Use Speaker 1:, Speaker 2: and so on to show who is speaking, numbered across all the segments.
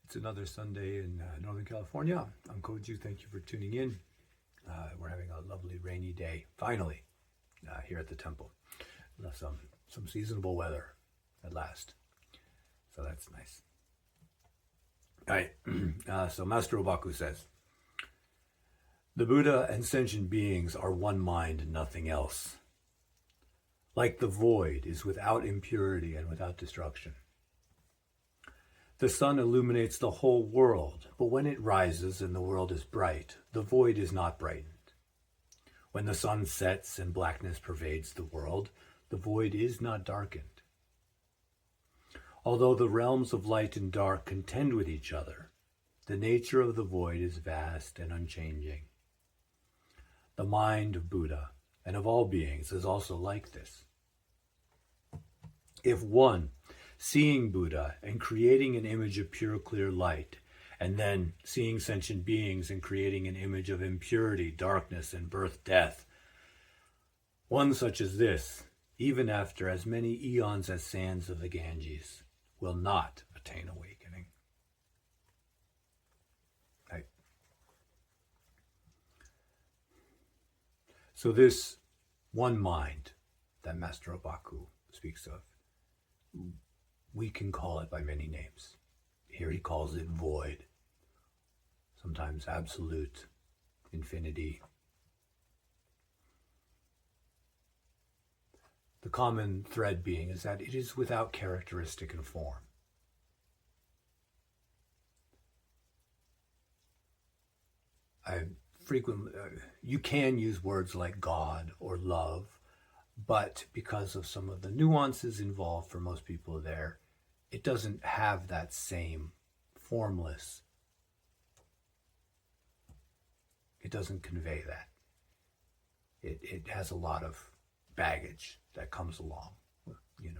Speaker 1: It's another Sunday in Northern California. I'm Koju. Thank you for tuning in. We're having a lovely rainy day, finally, here at the temple. Some seasonable weather at last. So that's nice. All right. So Master Obaku says, the Buddha and sentient beings are one mind and nothing else. Like the void is without impurity and without destruction. The sun illuminates the whole world, but when it rises and the world is bright, the void is not brightened. When the sun sets and blackness pervades the world, the void is not darkened. Although the realms of light and dark contend with each other, the nature of the void is vast and unchanging. The mind of Buddha and of all beings is also like this. If one, seeing Buddha and creating an image of pure, clear light, and then seeing sentient beings and creating an image of impurity, darkness, and birth, death, one such as this, even after as many eons as sands of the Ganges, will not attain awakening. Right. So this one mind that Master Obaku speaks of, we can call it by many names. Here he calls it void, sometimes absolute, infinity. The common thread being is that it is without characteristic and form. You can use words like God or love, but because of some of the nuances involved for most people there, it doesn't have that same formless. It doesn't convey that. It has a lot of baggage that comes along,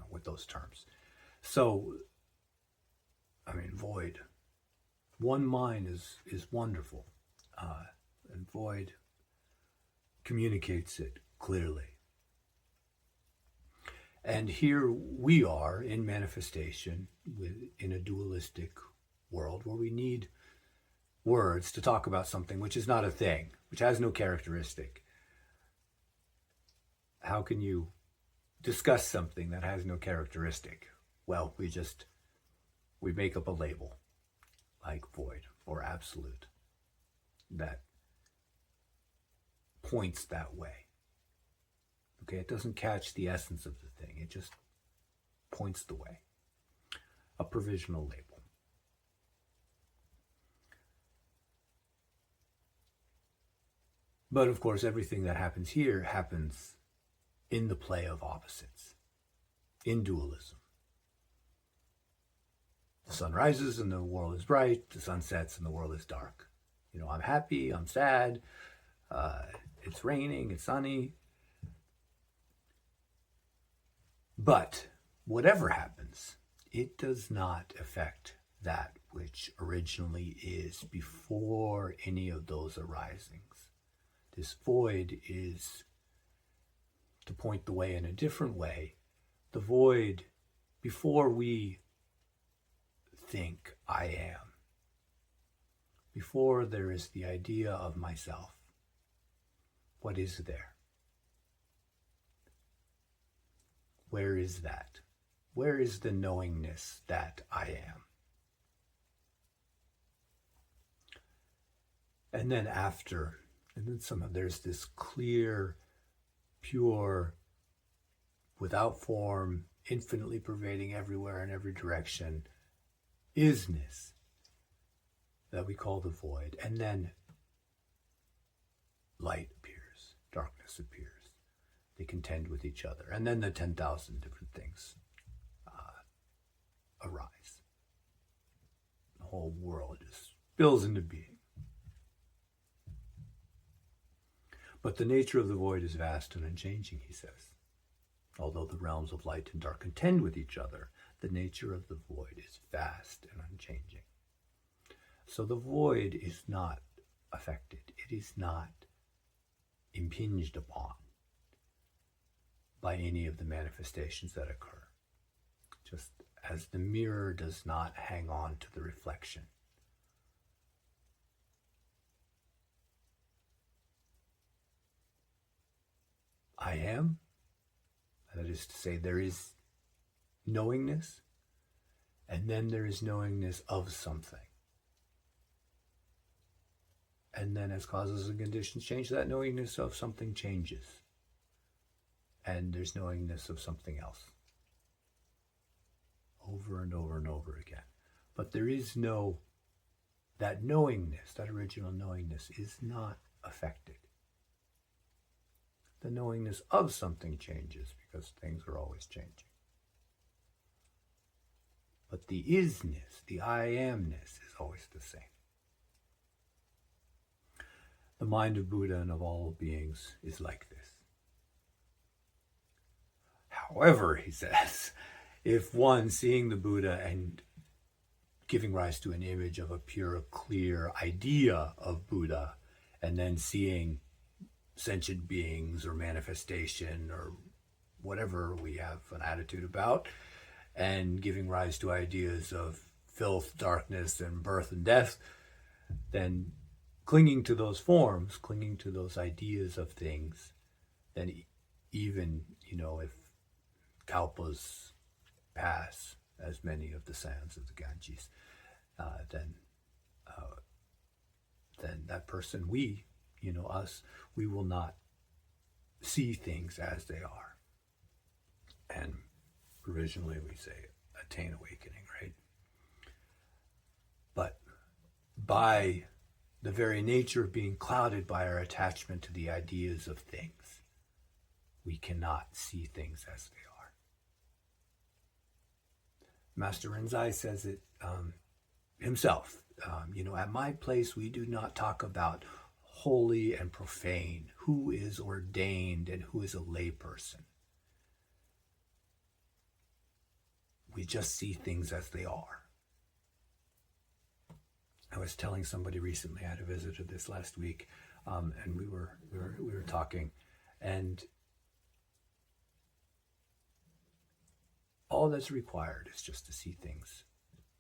Speaker 1: with those terms. So, void. One mind is wonderful, and void communicates it clearly. And here we are in manifestation in a dualistic world where we need words to talk about something which is not a thing, which has no characteristic. How can you discuss something that has no characteristic? Well, we make up a label like void or absolute that points that way. Okay, it doesn't catch the essence of the thing. It just points the way. A provisional label. But of course, everything that happens here happens in the play of opposites, in dualism. The sun rises and the world is bright. The sun sets and the world is dark. I'm happy, I'm sad. It's raining, it's sunny. But whatever happens, it does not affect that which originally is before any of those arisings. This void is, to point the way in a different way, the void before we think I am, before there is the idea of myself. What is there? Where is that? Where is the knowingness that I am? And then there's this clear, pure, without form, infinitely pervading everywhere in every direction, isness that we call the void. And then light appears, darkness appears. They contend with each other. And then the 10,000 different things arise. The whole world just spills into being. But the nature of the void is vast and unchanging, he says. Although the realms of light and dark contend with each other, the nature of the void is vast and unchanging. So the void is not affected. It is not impinged upon by any of the manifestations that occur. Just as the mirror does not hang on to the reflection. I am, that is to say, there is knowingness, and then there is knowingness of something. And then as causes and conditions change, that knowingness of something changes. And there's knowingness of something else. Over and over and over again. But there is that knowingness, that original knowingness is not affected. The knowingness of something changes because things are always changing. But the isness, the I amness is always the same. The mind of Buddha and of all beings is like this. However, he says, if one seeing the Buddha and giving rise to an image of a pure, clear idea of Buddha, and then seeing sentient beings or manifestation or whatever we have an attitude about, and giving rise to ideas of filth, darkness, and birth and death, then clinging to those forms, clinging to those ideas of things, then even, if kalpas pass, as many of the sands of the Ganges, then that person, us, we will not see things as they are. And provisionally we say attain awakening, right? But by the very nature of being clouded by our attachment to the ideas of things, we cannot see things as they are. Master Rinzai says it himself. At my place, we do not talk about holy and profane, who is ordained and who is a layperson. We just see things as they are. I was telling somebody recently, I had a visitor this last week, and we were talking, and all that's required is just to see things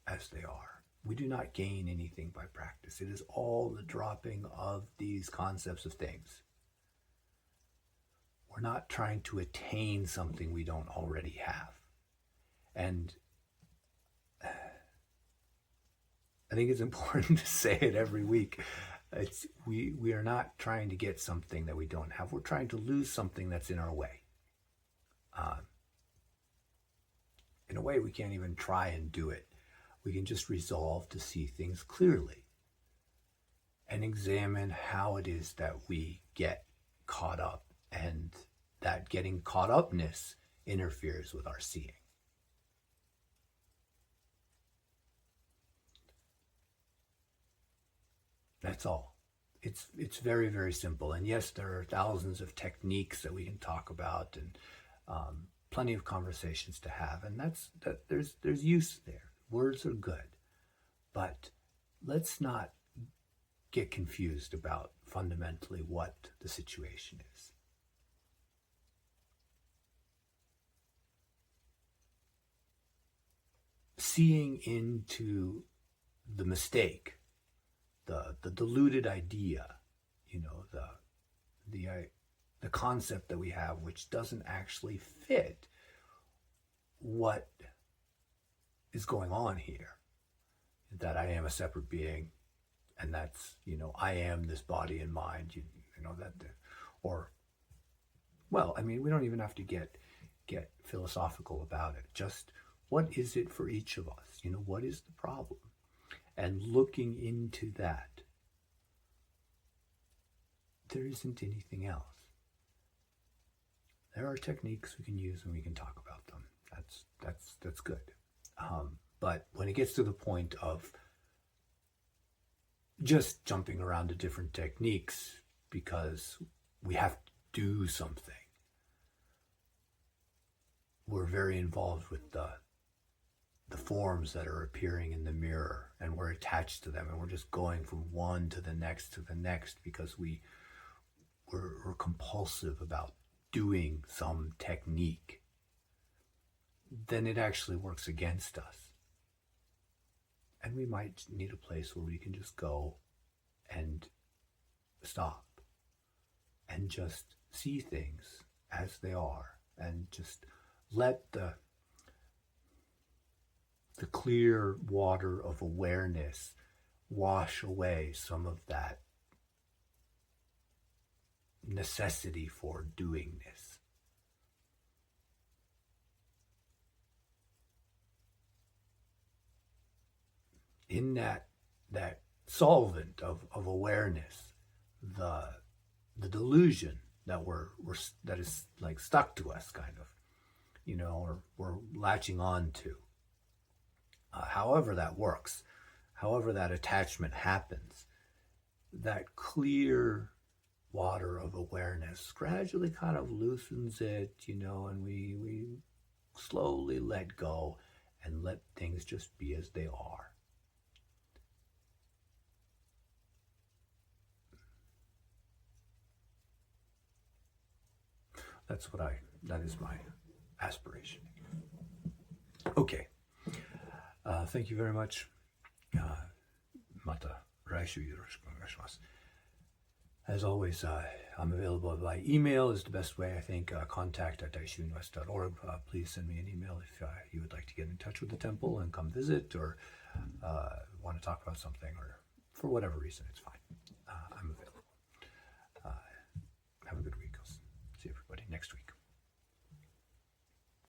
Speaker 1: as they are. We do not gain anything by practice. It is all the dropping of these concepts of things. We're not trying to attain something we don't already have. And I think it's important to say it every week. We are not trying to get something that we don't have. We're trying to lose something that's in our way. In a way, we can't even try and do it. We can just resolve to see things clearly and examine how it is that we get caught up, and that getting caught upness interferes with our seeing. That's all. It's very, very simple. And yes, there are thousands of techniques that we can talk about, and plenty of conversations to have. And there's use there. Words are good. But let's not get confused about fundamentally what the situation is. Seeing into the mistake, the deluded idea, the concept that we have, which doesn't actually fit what is going on here. That I am a separate being, and that's, I am this body and mind, we don't even have to get philosophical about it. Just what is it for each of us? What is the problem? And looking into that, there isn't anything else. There are techniques we can use and we can talk about them. That's good. But when it gets to the point of just jumping around to different techniques because we have to do something, we're very involved with the forms that are appearing in the mirror, and we're attached to them, and we're just going from one to the next because we're compulsive about doing some technique. then it actually works against us. And we might need a place where we can just go and stop and just see things as they are and just let the clear water of awareness wash away some of that necessity for doing this. In that solvent of awareness, the delusion that that is like stuck to us, kind of, or we're latching on to. However that works, however that attachment happens, that clear water of awareness gradually kind of loosens it, and we slowly let go and let things just be as they are. That is my aspiration. Okay. Thank you very much. Mata Daishu yoroshiku onegaishimasu. As always, I'm available by email is the best way, I think. Contact at daishuinwest.org. Please send me an email if you would like to get in touch with the temple and come visit, or want to talk about something, or for whatever reason, it's fine. I'm available. Have a good week. I'll see everybody next week.